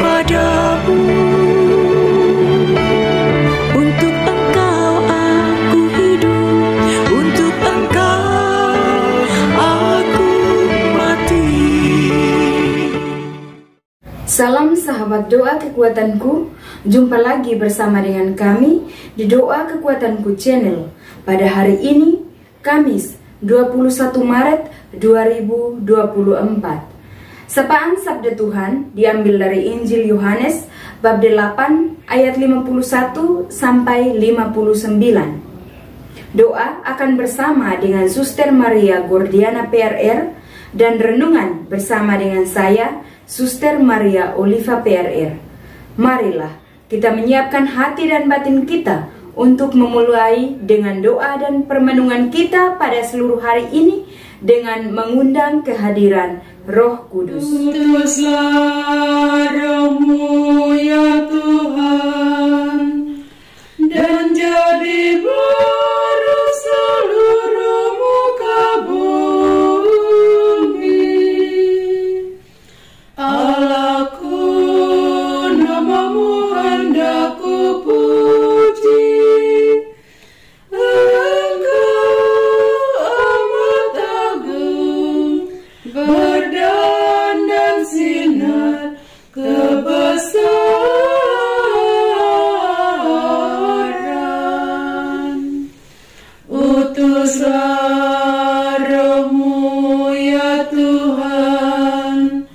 kepadamu. Untuk Engkau aku hidup, untuk Engkau aku mati. Salam sahabat doa kekuatanku, jumpa lagi bersama dengan kami di Doa Kekuatanku Channel pada hari ini, Kamis 21 Maret 2024. Sapaan Sabda Tuhan diambil dari Injil Yohanes bab 8 ayat 51 sampai 59. Doa akan bersama dengan Suster Maria Gordiana PRR dan renungan bersama dengan saya, Suster Maria Oliva PRR. Marilah kita menyiapkan hati dan batin kita untuk memulai dengan doa dan permenungan kita pada seluruh hari ini dengan mengundang kehadiran Roh Kudus. Utuslah Roh-Mu ya Tuhan, dan jadi baru seluruh muka bumi. Allahku, nama-Mu hendak ku puji. Berdandan sinar kebesaran. Utuslah Roh-Mu ya Tuhan,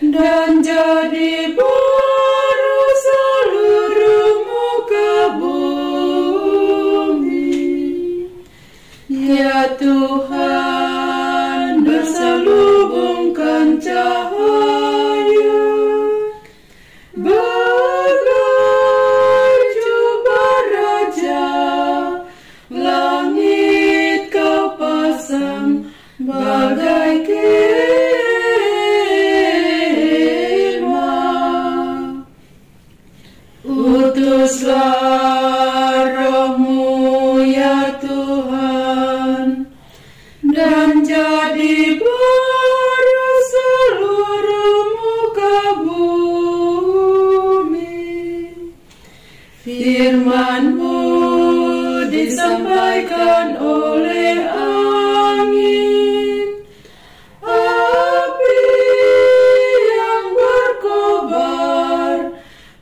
dan jadi baru seluruh muka bumi. Ya Tuhan, berselubungkan cahaya bagai jubah raja, langit Kau pasang bagai kemah. Utuslah Roh-Mu ya Tuhan, dan jadi baru seluruh muka bumi. Firman-Mu disampaikan oleh angin, api yang berkobar,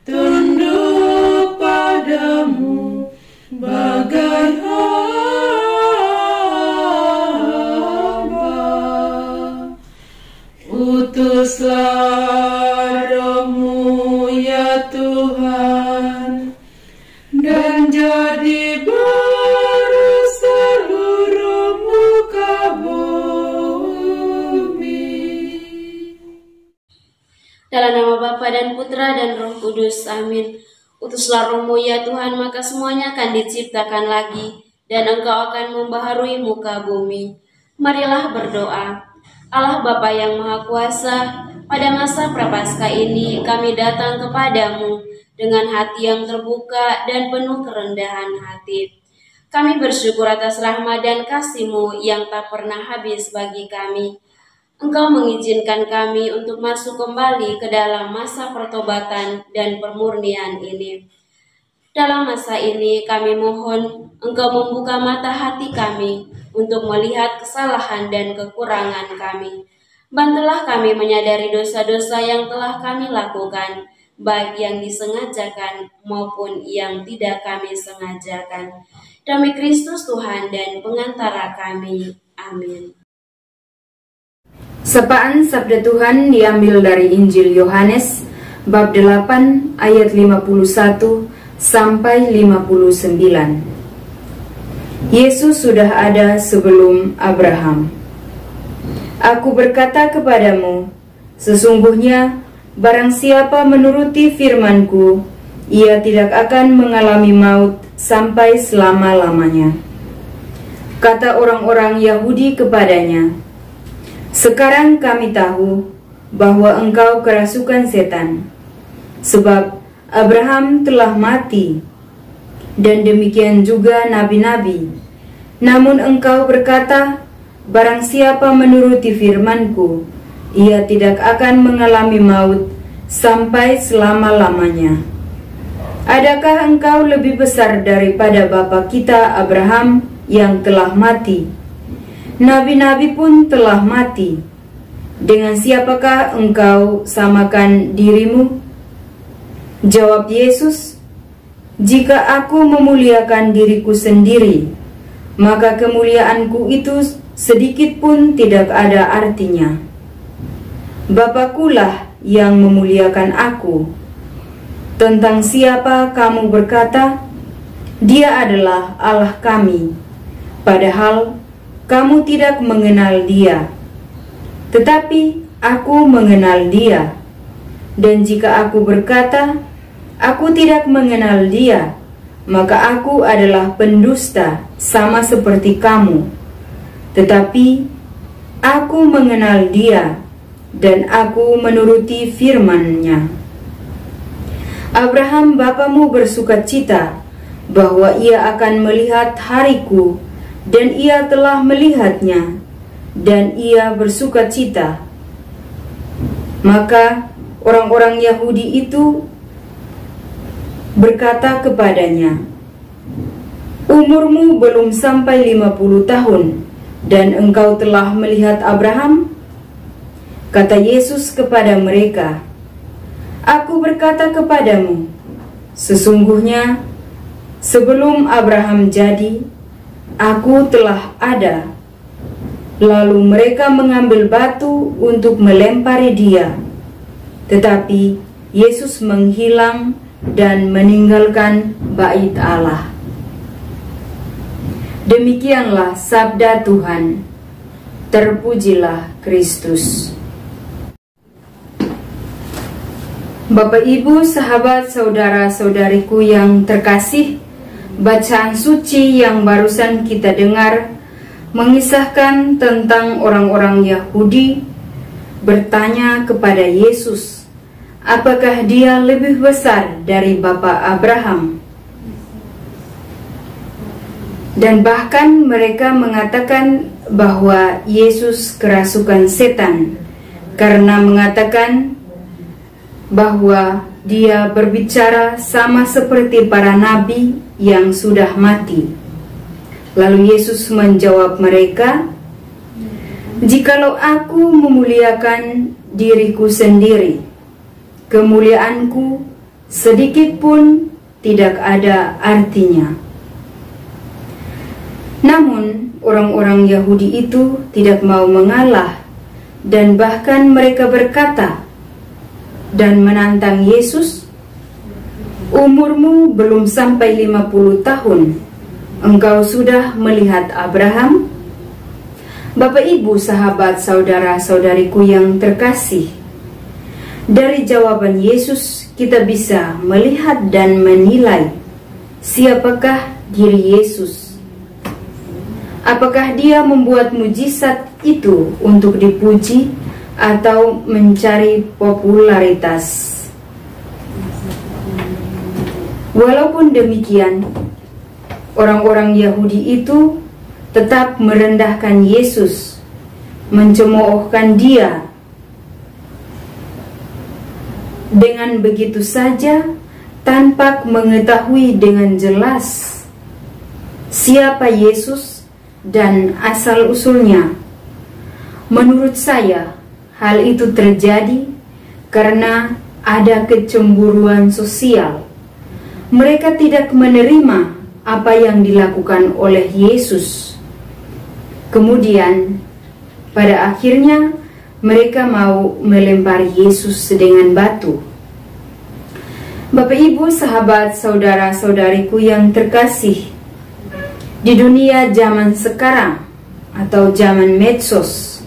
tunduk padamu bagai Utuslah Roh-Mu ya Tuhan, dan jadi baru seluruh muka bumi. Dalam nama Bapa dan Putra dan Roh Kudus, amin. Utuslah Roh-Mu ya Tuhan, maka semuanya akan diciptakan lagi, dan Engkau akan membaharui muka bumi. Marilah berdoa. Allah Bapa yang Maha Kuasa, pada masa Prapaskah ini kami datang kepadamu dengan hati yang terbuka dan penuh kerendahan hati. Kami bersyukur atas rahmat dan kasih-Mu yang tak pernah habis bagi kami. Engkau mengizinkan kami untuk masuk kembali ke dalam masa pertobatan dan pemurnian ini. Dalam masa ini kami mohon Engkau membuka mata hati kami untuk melihat kesalahan dan kekurangan kami. Bantulah kami menyadari dosa-dosa yang telah kami lakukan, baik yang disengajakan maupun yang tidak kami sengajakan. Demi Kristus Tuhan dan pengantara kami. Amin. Sapaan Sabda Tuhan diambil dari Injil Yohanes bab 8 ayat 51 sampai 59. Yesus sudah ada sebelum Abraham. Aku berkata kepadamu, sesungguhnya barang siapa menuruti firman-Ku, ia tidak akan mengalami maut sampai selama-lamanya. Kata orang-orang Yahudi kepadanya, sekarang kami tahu bahwa engkau kerasukan setan, sebab Abraham telah mati, dan demikian juga nabi-nabi. Namun engkau berkata, barang siapa menuruti firman-Ku, ia tidak akan mengalami maut sampai selama-lamanya. Adakah engkau lebih besar daripada bapa kita Abraham yang telah mati? Nabi-nabi pun telah mati. Dengan siapakah engkau samakan dirimu?" Jawab Yesus, "Jika aku memuliakan diriku sendiri, maka kemuliaanku itu sedikit pun tidak ada artinya. Bapakulah yang memuliakan aku. Tentang siapa kamu berkata, 'Dia adalah Allah kami,' padahal kamu tidak mengenal Dia. Tetapi aku mengenal Dia. Dan jika aku berkata, 'Aku tidak mengenal Dia,' maka aku adalah pendusta sama seperti kamu. Tetapi aku mengenal Dia, dan aku menuruti firman-Nya. Abraham bapamu bersukacita bahwa ia akan melihat hariku, dan ia telah melihatnya, dan ia bersukacita." Maka orang-orang Yahudi itu berkata kepadanya, "Umurmu belum sampai 50 tahun, dan engkau telah melihat Abraham?" Kata Yesus kepada mereka, "Aku berkata kepadamu, sesungguhnya sebelum Abraham jadi, aku telah ada." Lalu mereka mengambil batu untuk melempari Dia. Tetapi Yesus menghilang dan meninggalkan bait Allah. Demikianlah sabda Tuhan. Terpujilah Kristus. Bapak, Ibu, sahabat, saudara-saudariku yang terkasih, bacaan suci yang barusan kita dengar mengisahkan tentang orang-orang Yahudi bertanya kepada Yesus, apakah Dia lebih besar dari Bapa Abraham? Dan bahkan mereka mengatakan bahwa Yesus kerasukan setan karena mengatakan bahwa Dia berbicara sama seperti para nabi yang sudah mati. Lalu Yesus menjawab mereka, "Jikalau aku memuliakan diriku sendiri, kemuliaanku sedikit pun tidak ada artinya." Namun orang-orang Yahudi itu tidak mau mengalah, dan bahkan mereka berkata dan menantang Yesus, "Umurmu belum sampai 50 tahun, engkau sudah melihat Abraham?" Bapak, Ibu, sahabat, saudara-saudariku yang terkasih, dari jawaban Yesus kita bisa melihat dan menilai siapakah diri Yesus. Apakah Dia membuat mujizat itu untuk dipuji atau mencari popularitas? Walaupun demikian, orang-orang Yahudi itu tetap merendahkan Yesus, mencemoohkan Dia. Dengan begitu saja, tanpa mengetahui dengan jelas siapa Yesus dan asal-usulnya. Menurut saya, hal itu terjadi karena ada kecemburuan sosial. Mereka tidak menerima apa yang dilakukan oleh Yesus. Kemudian, pada akhirnya mereka mau melempari Yesus dengan batu. Bapak, Ibu, sahabat, saudara-saudariku yang terkasih, di dunia zaman sekarang atau zaman medsos,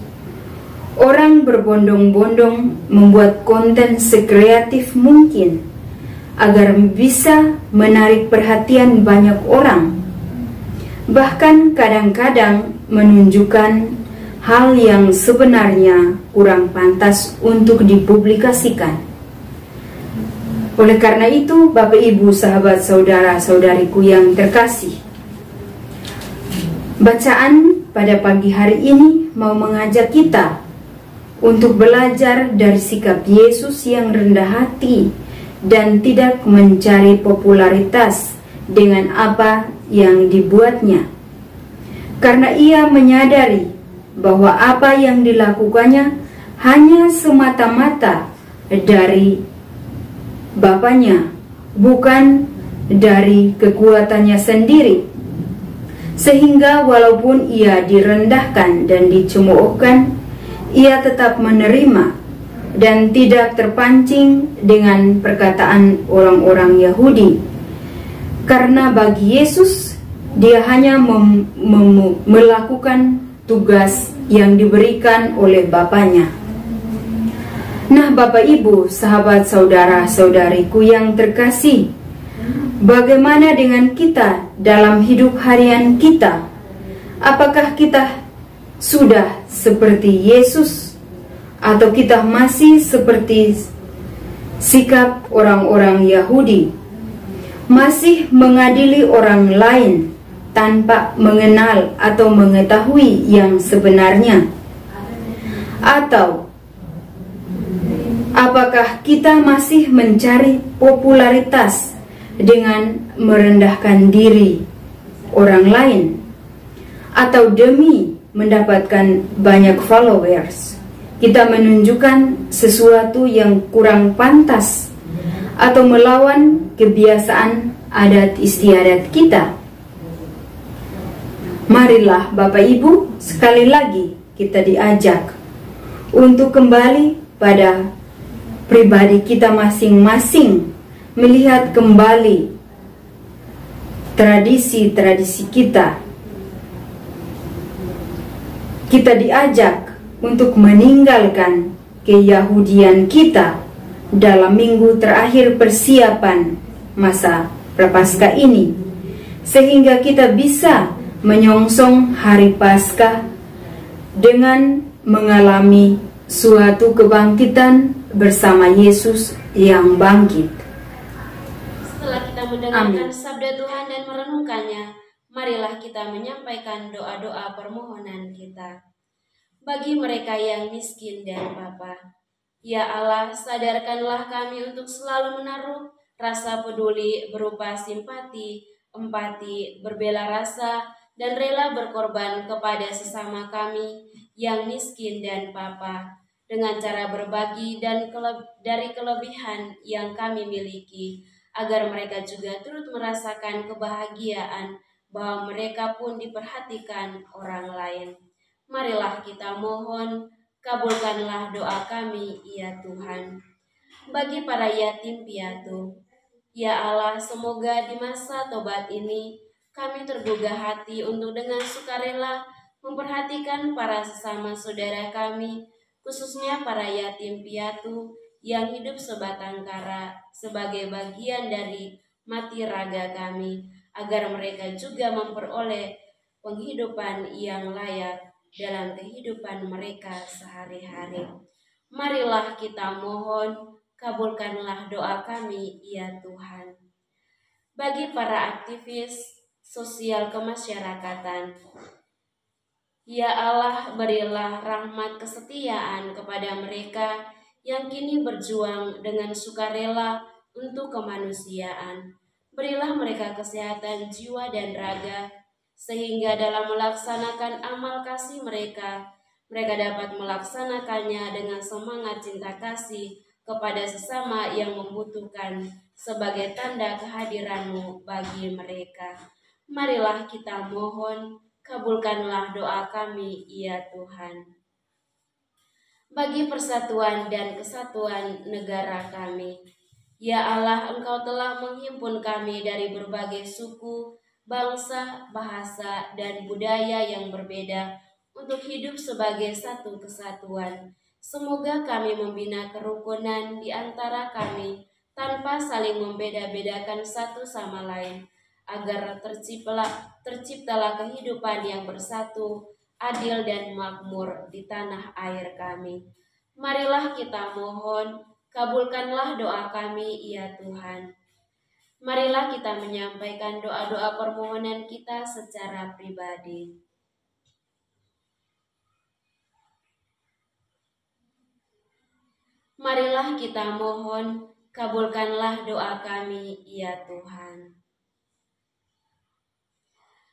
orang berbondong-bondong membuat konten sekreatif mungkin agar bisa menarik perhatian banyak orang. Bahkan kadang-kadang menunjukkan hal yang sebenarnya kurang pantas untuk dipublikasikan. Oleh karena itu, Bapak, Ibu, sahabat, saudara-saudariku yang terkasih, bacaan pada pagi hari ini mau mengajak kita untuk belajar dari sikap Yesus yang rendah hati dan tidak mencari popularitas dengan apa yang dibuatnya. Karena ia menyadari bahwa apa yang dilakukannya hanya semata-mata dari Bapaknya, bukan dari kekuatannya sendiri. Sehingga walaupun ia direndahkan dan dicemoohkan, ia tetap menerima dan tidak terpancing dengan perkataan orang-orang Yahudi. Karena bagi Yesus, dia hanya melakukan tugas yang diberikan oleh Bapaknya. Nah, Bapak Ibu, sahabat saudara-saudariku yang terkasih, bagaimana dengan kita dalam hidup harian kita? Apakah kita sudah seperti Yesus, atau kita masih seperti sikap orang-orang Yahudi, masih mengadili orang lain tanpa mengenal atau mengetahui yang sebenarnya? Atau apakah kita masih mencari popularitas dengan merendahkan diri orang lain, atau demi mendapatkan banyak followers kita menunjukkan sesuatu yang kurang pantas atau melawan kebiasaan adat istiadat kita? Marilah Bapak Ibu, sekali lagi kita diajak untuk kembali pada pribadi kita masing-masing, melihat kembali tradisi-tradisi kita. Kita diajak untuk meninggalkan keyahudian kita dalam minggu terakhir persiapan masa Prapaskah ini, sehingga kita bisa menyongsong hari Paskah dengan mengalami suatu kebangkitan bersama Yesus yang bangkit. Setelah kita mendengarkan sabda Tuhan dan merenungkannya, marilah kita menyampaikan doa-doa permohonan kita. Bagi mereka yang miskin dan papa, ya Allah, sadarkanlah kami untuk selalu menaruh rasa peduli berupa simpati, empati, berbela rasa, dan rela berkorban kepada sesama kami yang miskin dan papa, dengan cara berbagi dan dari kelebihan yang kami miliki, agar mereka juga turut merasakan kebahagiaan bahwa mereka pun diperhatikan orang lain. Marilah kita mohon, kabulkanlah doa kami, ya Tuhan. Bagi para yatim piatu, ya Allah, semoga di masa tobat ini kami tergugah hati untuk dengan sukarela memperhatikan para sesama saudara kami, khususnya para yatim piatu yang hidup sebatang kara sebagai bagian dari mati raga kami, agar mereka juga memperoleh penghidupan yang layak dalam kehidupan mereka sehari-hari. Marilah kita mohon, kabulkanlah doa kami, ya Tuhan. Bagi para aktivis sosial kemasyarakatan, ya Allah, berilah rahmat kesetiaan kepada mereka yang kini berjuang dengan sukarela untuk kemanusiaan. Berilah mereka kesehatan jiwa dan raga, sehingga dalam melaksanakan amal kasih mereka dapat melaksanakannya dengan semangat cinta kasih kepada sesama yang membutuhkan sebagai tanda kehadiran-Mu bagi mereka. Marilah kita mohon, kabulkanlah doa kami, ya Tuhan. Bagi persatuan dan kesatuan negara kami, ya Allah, Engkau telah menghimpun kami dari berbagai suku, bangsa, bahasa, dan budaya yang berbeda untuk hidup sebagai satu kesatuan. Semoga kami membina kerukunan di antara kami tanpa saling membeda-bedakan satu sama lain, agar terciptalah kehidupan yang bersatu, adil dan makmur di tanah air kami. Marilah kita mohon, kabulkanlah doa kami, ya Tuhan. Marilah kita menyampaikan doa-doa permohonan kita secara pribadi. Marilah kita mohon, kabulkanlah doa kami, ya Tuhan.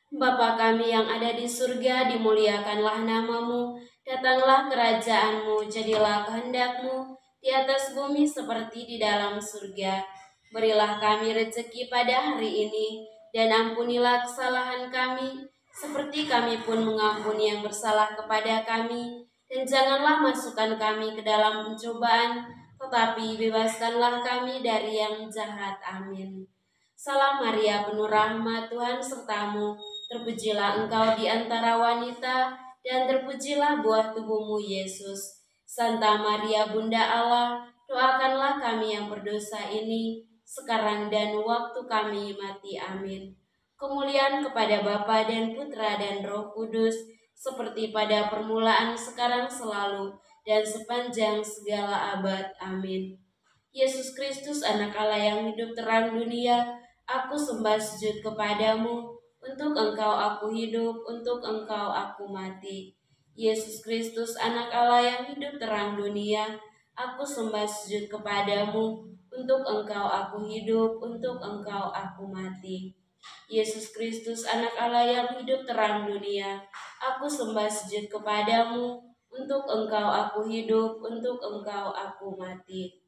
Bapa kami yang ada di surga, dimuliakanlah namamu, datanglah kerajaan-Mu, jadilah kehendak-Mu di atas bumi seperti di dalam surga. Berilah kami rezeki pada hari ini, dan ampunilah kesalahan kami, seperti kami pun mengampuni yang bersalah kepada kami. Dan janganlah masukkan kami ke dalam pencobaan, tetapi bebaskanlah kami dari yang jahat. Amin. Salam Maria, penuh rahmat, Tuhan sertamu. Terpujilah engkau di antara wanita, dan terpujilah buah tubuhmu, Yesus. Santa Maria, Bunda Allah, doakanlah kami yang berdosa ini, sekarang dan waktu kami mati. Amin. Kemuliaan kepada Bapa dan Putra dan Roh Kudus, seperti pada permulaan, sekarang, selalu, dan sepanjang segala abad. Amin. Yesus Kristus, anak Allah yang hidup terang dunia, aku sembah sujud kepadamu. Untuk engkau aku hidup, untuk engkau aku mati. Yesus Kristus, anak Allah yang hidup terang dunia, aku sembah sujud kepadamu. Untuk engkau aku hidup, untuk engkau aku mati. Yesus Kristus, anak Allah yang hidup terang dunia, aku sembah sujud kepadamu. Untuk engkau aku hidup, untuk engkau aku mati.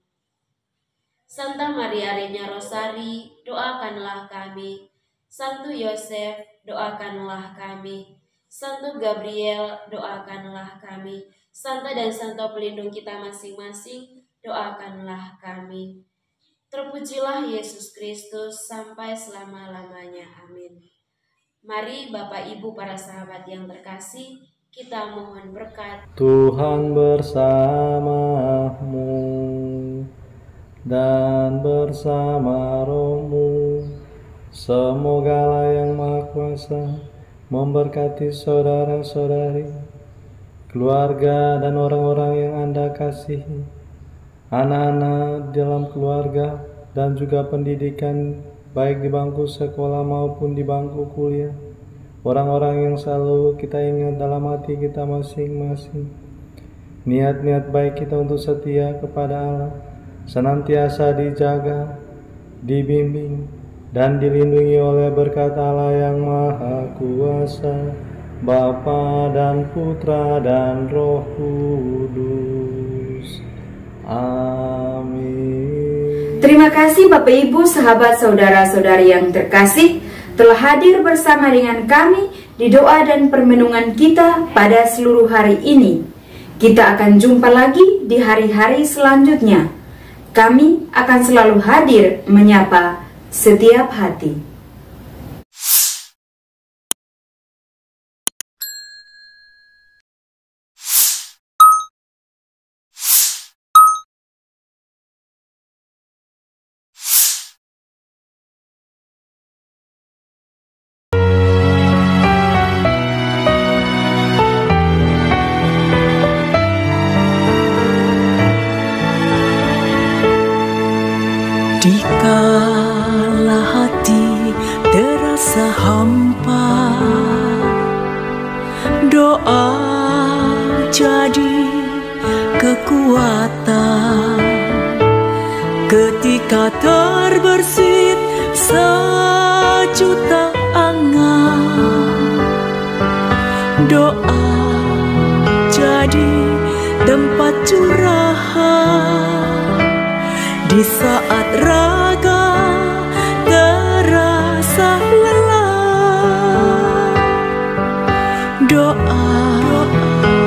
Santa Maria Reina Rosari, doakanlah kami. Santo Yosef, doakanlah kami. Santo Gabriel, doakanlah kami. Santa dan Santo pelindung kita masing-masing, doakanlah kami. Terpujilah Yesus Kristus sampai selama-lamanya. Amin. Mari Bapak Ibu para sahabat yang terkasih, kita mohon berkat. Tuhan bersamamu dan bersama rohmu. Semoga Allah yang Maha Kuasa memberkati saudara-saudari, keluarga dan orang-orang yang Anda kasihi, anak-anak dalam keluarga, dan juga pendidikan baik di bangku sekolah maupun di bangku kuliah. Orang-orang yang selalu kita ingat dalam hati kita masing-masing. Niat-niat baik kita untuk setia kepada Allah senantiasa dijaga, dibimbing, dan dilindungi oleh berkat Allah yang Maha Kuasa, Bapa dan Putra dan Roh Kudus. Amin. Terima kasih Bapak Ibu, sahabat saudara-saudari yang terkasih, telah hadir bersama dengan kami di doa dan permenungan kita pada seluruh hari ini. Kita akan jumpa lagi di hari-hari selanjutnya. Kami akan selalu hadir menyapa setiap hati. Dikala hati terasa hampa, doa jadi kekuatan. Ketika terbersit sejuta angan, doa jadi tempat curahan. Di saat raga terasa lelah, doa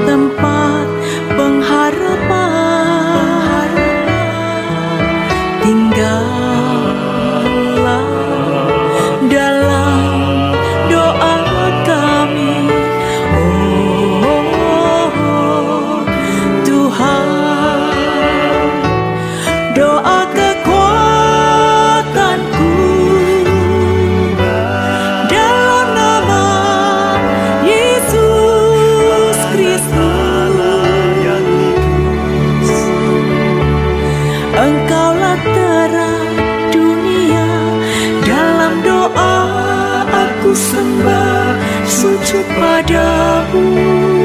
tempat pengharapan. Tinggallah dalam doa kami, oh Tuhan. Doa kekuatanku dalam nama Yesus Kristus. Engkaulah terang dunia, dalam doa aku sembah sujud padamu.